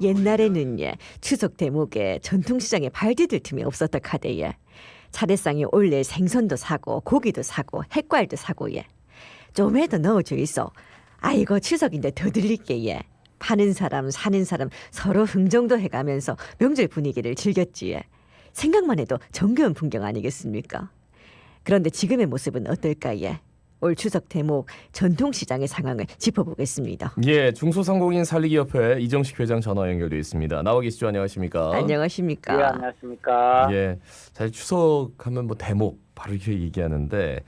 옛날에는 추석 대목에 전통시장에 발 디딜 틈이 없었다 카대에 차례상에 올릴 생선도 사고 고기도 사고 햇과일도 사고 좀에도 넣어줘 있어. 아이고 추석인데 더 들릴게 파는 사람 사는 사람 서로 흥정도 해가면서 명절 분위기를 즐겼지. 생각만 해도 정겨운 풍경 아니겠습니까? 그런데 지금의 모습은 어떨까? 올 추석 대목 전통시장의 상황을 짚어보겠습니다. 예, 중소상공인 살리기협회 이정식 회장 전화 연결돼 있습니다. 나와 계시죠? 안녕하십니까? 안녕하십니까? 예, 안녕하십니까. 예, 사실 추석하면 뭐 대목 바로 이렇게 얘기하는데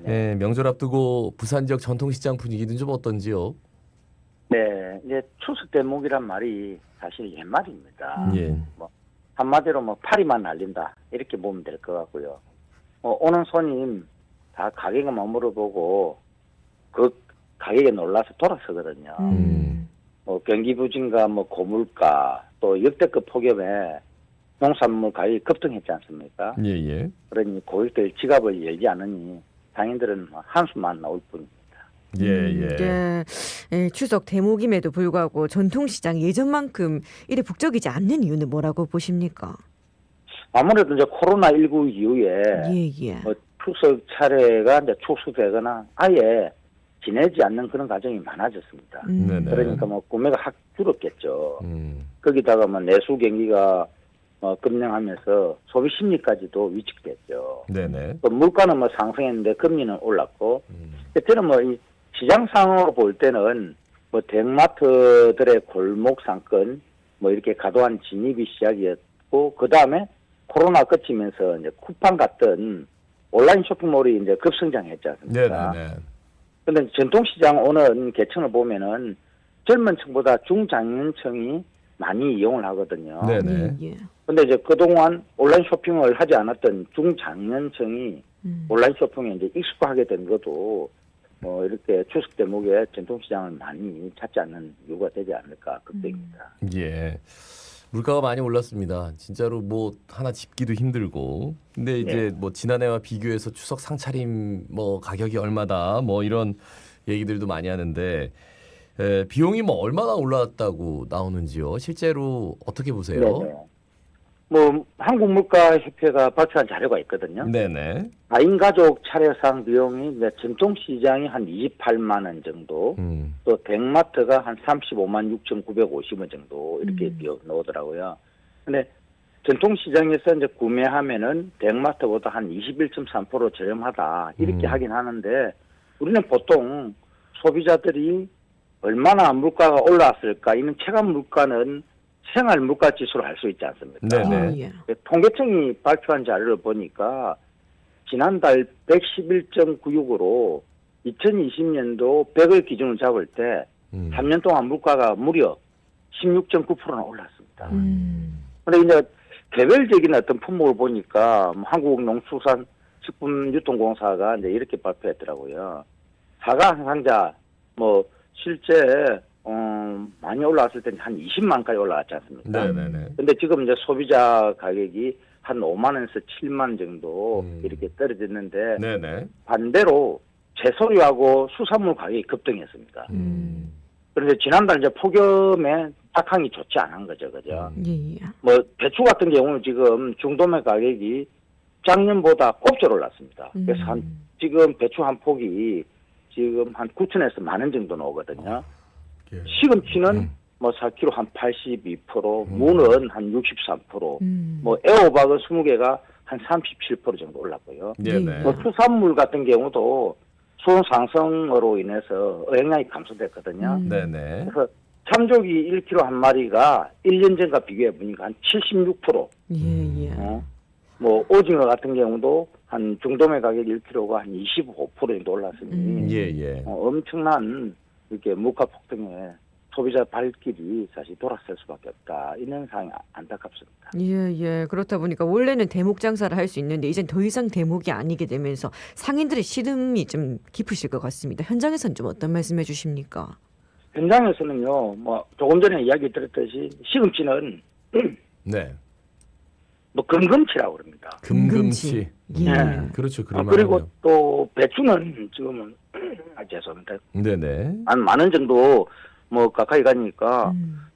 예, 명절 앞두고 부산 지역 전통시장 분위기는 좀 어떤지요? 네, 이제 추석 대목이란 말이 사실 옛말입니다. 예, 뭐 한마디로 뭐 파리만 날린다 이렇게 보면 될 것 같고요. 오는 손님 다 가게가 머물어보고 그 가격에 놀라서 돌아서거든요. 뭐 경기 부진과 뭐 고물가 또 역대급 폭염에 농산물 가격이 급등했지 않습니까? 예, 예. 그러니 고객들 지갑을 열지 않으니 상인들은 한숨만 나올 뿐입니다. 예, 예. 예, 추석 대목임에도 불구하고 전통시장 예전만큼 이래 북적이지 않는 이유는 뭐라고 보십니까? 아무래도 이제 코로나19 이후에 예. 뭐 추석 차례가 이제 축소되거나 아예 지내지 않는 그런 가정이 많아졌습니다. 네네. 그러니까 뭐 구매가 확 줄었겠죠. 음. 거기다가 뭐 내수 경기가 급등하면서 소비 심리까지도 위축됐죠. 네네. 또 물가는 뭐 상승했는데 금리는 올랐고, 저는 뭐 이 시장 상황으로 볼 때는 뭐 대형마트들의 골목 상권 뭐 이렇게 과도한 진입이 시작이었고, 그 다음에 코로나 끝이면서 이제 쿠팡 같은 온라인 쇼핑몰이 이제 급성장했지 않습니까? 네네네. 근데 전통시장 오는 계층을 보면은 젊은 층보다 중장년층이 많이 이용을 하거든요. 네네. 예. 근데 이제 그동안 온라인 쇼핑을 하지 않았던 중장년층이 온라인 쇼핑에 이제 익숙하게 된 것도 뭐 이렇게 추석 대목에 전통시장을 많이 찾지 않는 이유가 되지 않을까 걱정입니다. 예. 물가가 많이 올랐습니다. 진짜로 뭐 하나 집기도 힘들고. 근데 이제 뭐 지난해와 비교해서 추석 상차림 뭐 가격이 얼마다 뭐 이런 얘기들도 많이 하는데 비용이 뭐 얼마나 올랐다고 나오는지요? 실제로 어떻게 보세요? 네네. 뭐 한국물가협회가 발표한 자료가 있거든요. 네네. 4인 가족 차례상 비용이 이제 전통시장이 한 28만 원 정도, 또 대형마트가 한 35만 6,950원 정도 이렇게 나오더라고요. 근데 전통시장에서 이제 구매하면은 대형마트보다 한 21.3% 저렴하다 이렇게 하긴 하는데 우리는 보통 소비자들이 얼마나 물가가 올랐을까? 이는 체감 물가는 생활 물가 지수로 알 수 있지 않습니까? 네네. 예. 통계청이 발표한 자료를 보니까 지난달 111.96으로 2020년도 100을 기준으로 잡을 때 3년 동안 물가가 무려 16.9%나 올랐습니다. 그런데 이제 개별적인 어떤 품목을 보니까 한국농수산식품유통공사가 이제 이렇게 발표했더라고요. 사과 한 상자 뭐 실제 많이 올라왔을 때는 한 20만까지 올라왔지 않습니까? 네네네. 근데 지금 이제 소비자 가격이 한 5만 원에서 7만 정도 이렇게 떨어졌는데 네네. 반대로 채소류하고 수산물 가격이 급등했습니다. 그런데 지난달 이제 폭염에 작황이 좋지 않은 거죠, 그죠? 예. 뭐 배추 같은 경우는 지금 중도매 가격이 작년보다 곱절 올랐습니다. 그래서 지금 배추 한 폭이 지금 한 9천에서 10,000원 정도 나오거든요. 예. 시금치는 뭐 4kg 한 82%, 무는 한 63%, 뭐 애호박은 20개가 한 37% 정도 올랐고요. 네네. 뭐 수산물 같은 경우도 수온 상승으로 인해서 어획량이 감소됐거든요. 네네. 그래서 참조기 1kg 한 마리가 1년 전과 비교해 보니까 한 76%. 예. 뭐 오징어 같은 경우도 한 중도매 가격 1kg가 한 25% 정도 올랐으니 예. 엄청난 이렇게 물가 폭등에 소비자 발길이 사실 돌아설 수밖에 없다. 이런 상황이 안타깝습니다. 예. 그렇다 보니까 원래는 대목 장사를 할 수 있는데 이젠 더 이상 대목이 아니게 되면서 상인들의 시름이 좀 깊으실 것 같습니다. 현장에서는 좀 어떤 말씀해 주십니까? 현장에서는요, 뭐 조금 전에 이야기 드렸듯이 시금치는 네. 뭐 금금치라고 그럽니다. 금금치. 예. 그렇죠. 그리고 또 배추는 지금은 죄송합니다. 네네. 한 만 원 정도 뭐 가까이 가니까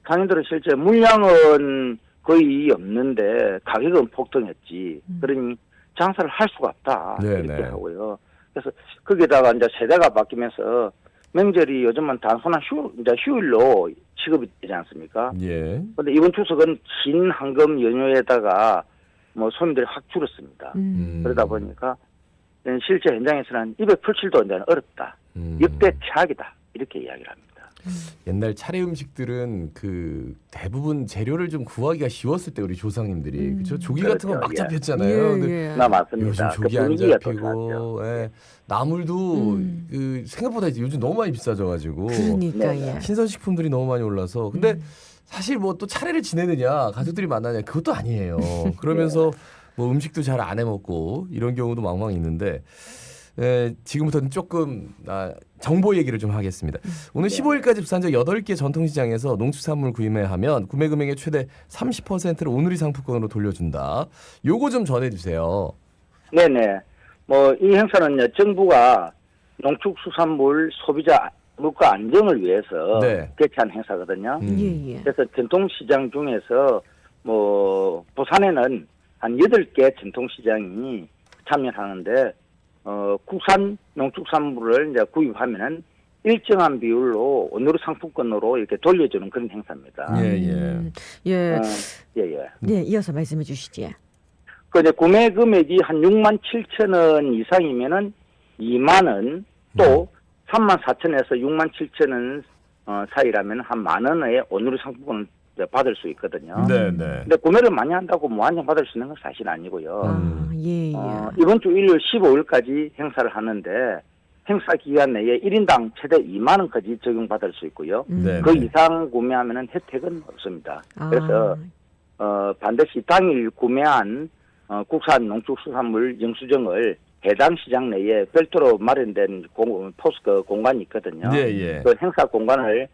상인들은 실제 물량은 거의 없는데 가격은 폭등했지. 그러니 장사를 할 수가 없다. 네네. 이렇게 하고요. 그래서 거기다가 이제 세대가 바뀌면서 명절이 요즘은 단순한 휴일로 취급이 되지 않습니까? 예. 그런데 이번 추석은 긴 황금 연휴에다가 뭐 손님들이 확 줄었습니다. 그러다 보니까 실제 현장에서는 입에 풀칠도 이제 어렵다. 역대 최악이다. 이렇게 이야기를 합니다. 옛날 차례 음식들은 그 대부분 재료를 좀 구하기가 쉬웠을 때 우리 조상님들이 그렇죠? 조기 같은 건 막 그렇죠. 잡혔잖아요. 근데 예, 예. 나 맞습니다. 요즘 조기 그 안 분위기가 또 잡히고 다르죠. 예. 나물도 그 생각보다 이제 요즘 너무 많이 비싸져가지고 그러니까 네, 예. 신선식품들이 너무 많이 올라서 근데 사실 뭐 또 차례를 지내느냐 가족들이 만나냐 그것도 아니에요. 그러면서 뭐 음식도 잘 안 해먹고 이런 경우도 왕왕 있는데 지금부터는 조금 정보 얘기를 좀 하겠습니다. 오늘 15일까지 부산적 8개 전통시장에서 농수산물 구매하면 구매 금액의 최대 30%를 오늘이 상품권으로 돌려준다. 요거 좀 전해주세요. 네네. 뭐 이 행사는 정부가 농축수산물 소비자 물가 안정을 위해서 네. 개최한 행사거든요. 예, 예. 그래서 전통시장 중에서 뭐 부산에는 한 8개 전통시장이 참여하는데 국산 농축산물을 이제 구입하면은 일정한 비율로 오늘 상품권으로 이렇게 돌려주는 그런 행사입니다. 예. 예. 예. 네, 이어서 말씀해 주시지. 그 이제 구매 금액이 한 6만 7천 원 이상이면은 2만 원, 또 3만 4천에서 6만 7천 원 사이라면 한 만 원의 오늘 상품권을 받을 수 있거든요. 네. 근데 구매를 많이 한다고 무한정 받을 수 있는 건 사실 아니고요. 예. 이번 주 일요일 15일까지 행사를 하는데 행사 기간 내에 1인당 최대 2만 원까지 적용받을 수 있고요. 네. 그 이상 구매하면은 혜택은 없습니다. 그래서 반드시 당일 구매한 국산 농축수산물 영수증을 해당 시장 내에 별도로 마련된 포스트 공간이 있거든요. 예. 그 행사 공간을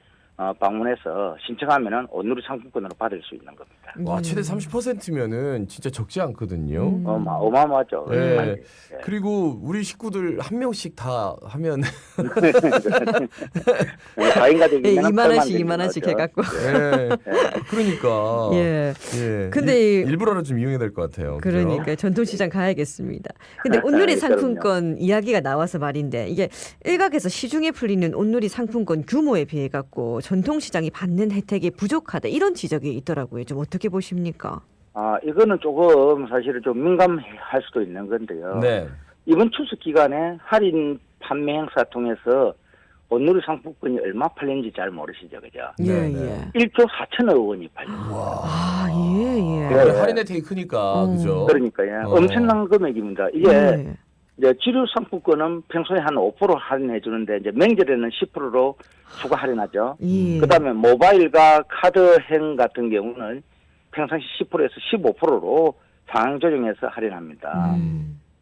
방문해서 신청하면은 오늘 상품권으로 받을 수 있는 겁니다. 와 최대 30%면은 진짜 적지 않거든요. 어마어마하죠. 예. 그리고 우리 식구들 한 명씩 다 하면 4인 가족이면 예, 2만 원씩 2만 원씩 해갖고. 그러니까 예. 예. 근데 일부러라도 좀 이용해야 될 것 같아요. 그죠? 그러니까 전통시장 가야겠습니다. 근데 온누리 상품권 이야기가 나와서 말인데 이게 일각에서 시중에 풀리는 온누리 상품권 규모에 비해 갖고 전통시장이 받는 혜택이 부족하다 이런 지적이 있더라고요. 좀 어떻게 보십니까? 이거는 조금 사실은 좀 민감할 수도 있는 건데요. 네. 이번 추석 기간에 할인 판매 행사 통해서 온누리 상품권이 얼마 팔렸는지 잘 모르시죠, 그죠? 예. 1조 4천억 원이 팔렸어요. 예. 네. 할인 혜택이 크니까 그죠? 그러니까요. 엄청난 금액입니다. 이게 예. 이제 지류 상품권은 평소에 한 5% 할인해 주는데 이제 명절에는 10%로 추가 할인하죠. 예. 그다음에 모바일과 카드행 같은 경우는 평상시 10%에서 15%로 상향 조정해서 할인합니다.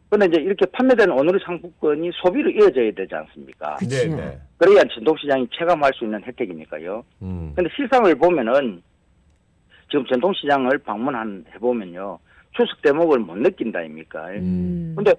그런데 이제 이렇게 판매되는 오늘 상품권이 소비로 이어져야 되지 않습니까? 그쵸. 네. 그래야 전통시장이 체감할 수 있는 혜택이니까요. 그런데 실상을 보면은 지금 전통시장을 해보면요. 추석 대목을 못 느낀다 아닙니까? 근데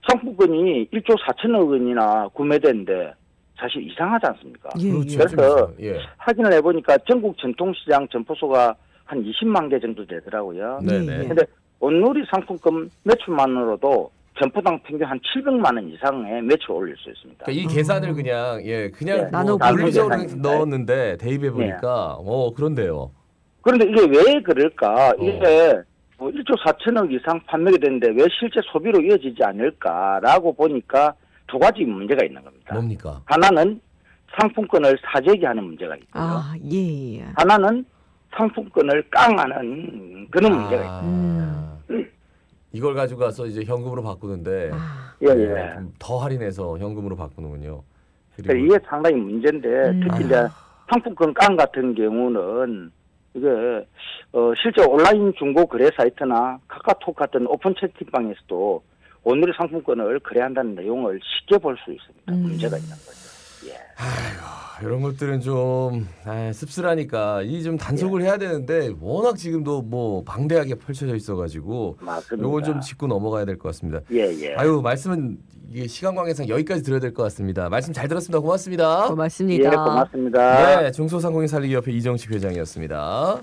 상품권이 1조 4천억 원이나 구매되는데 사실 이상하지 않습니까? 그렇죠. 그래서 예. 확인을 해보니까 전국 전통시장 점포수가 한 20만 개 정도 되더라고요. 네네. 근데 온누리 상품권 매출만으로도 점포당 평균 한 700만 원 이상의 매출을 올릴 수 있습니다. 그러니까 이 계산을 그냥 그냥 나눠 뭐 물리적으로 계산입니다. 넣었는데 대입해 보니까 그런데요. 그런데 이게 왜 그럴까? 이게 뭐 1조 4천억 이상 판매가 되는데 왜 실제 소비로 이어지지 않을까라고 보니까 두 가지 문제가 있는 겁니다. 뭡니까? 하나는 상품권을 사재기 하는 문제가 있고요. 예. 하나는 상품권을 깡하는 그런 문제가 있습니다. 이걸 가지고 가서 이제 현금으로 바꾸는데 예. 좀더 할인해서 현금으로 바꾸는군요. 그러니까 이게 상당히 문제인데 특히 이제 상품권 깡 같은 경우는 이게 실제 온라인 중고 거래 사이트나 카카오톡 같은 오픈 채팅방에서도 오늘의 상품권을 거래한다는 내용을 쉽게 볼 수 있습니다. 문제가 있는 거죠. 이런 것들은 좀 씁쓸하니까 이 좀 단속을 해야 되는데 워낙 지금도 뭐 방대하게 펼쳐져 있어가지고 맞습니다. 요건 좀 짚고 넘어가야 될 것 같습니다. 예. 아유 말씀은 이게 시간 관계상 여기까지 드려야 될 것 같습니다. 말씀 잘 들었습니다. 고맙습니다. 고맙습니다. 예, 고맙습니다. 네, 중소상공인 살리기 협회 이정식 회장이었습니다.